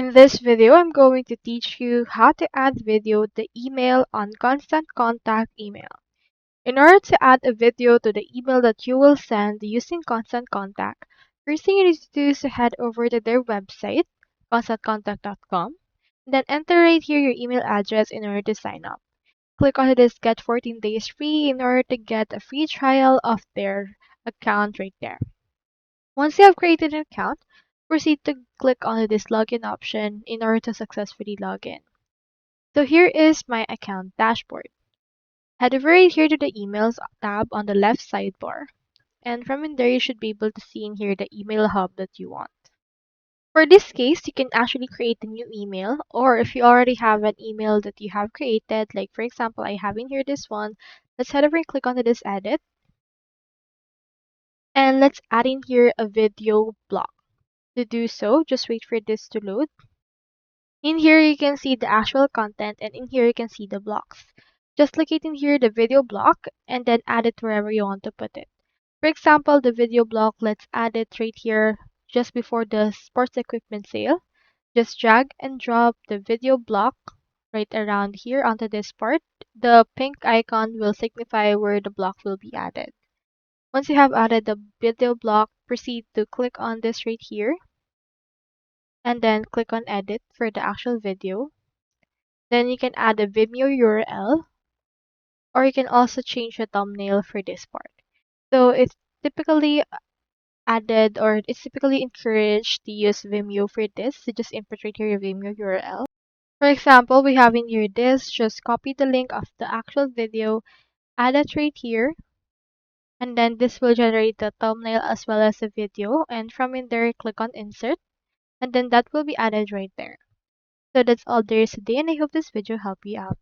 In this video, I'm going to teach you how to add video to email on Constant Contact email. In order to add a video to the email that you will send using Constant Contact, first thing you need to do is to head over to their website, constantcontact.com, and then enter right here your email address in order to sign up. Click on this Get 14 Days Free in order to get a free trial of their account right there. Once you have created an account, proceed to click on this login option in order to successfully log in. So here is my account dashboard. Head over right here to the emails tab on the left sidebar. And from in there, you should be able to see in here the email hub that you want. For this case, you can actually create a new email, or if you already have an email that you have created, like for example, I have in here this one, let's head over and click onto this edit. And let's add in here a video block. To do so, just wait for this to load. In here, you can see the actual content, and in here, you can see the blocks. Just locate in here the video block and then add it wherever you want to put it. For example, the video block, let's add it right here just before the sports equipment sale. Just drag and drop the video block right around here onto this part. The pink icon will signify where the block will be added. Once you have added the video block, proceed to click on this right here and then click on edit for the actual video. Then you can add a Vimeo URL, or you can also change the thumbnail for this part. So it's typically added, or it's typically encouraged to use Vimeo for this. So just input right here your Vimeo URL. For example, we have in here this, just copy the link of the actual video, add it right here, and then this will generate the thumbnail as well as the video. And from in there, click on insert, and then that will be added right there. So that's all there is today, and I hope this video helped you out.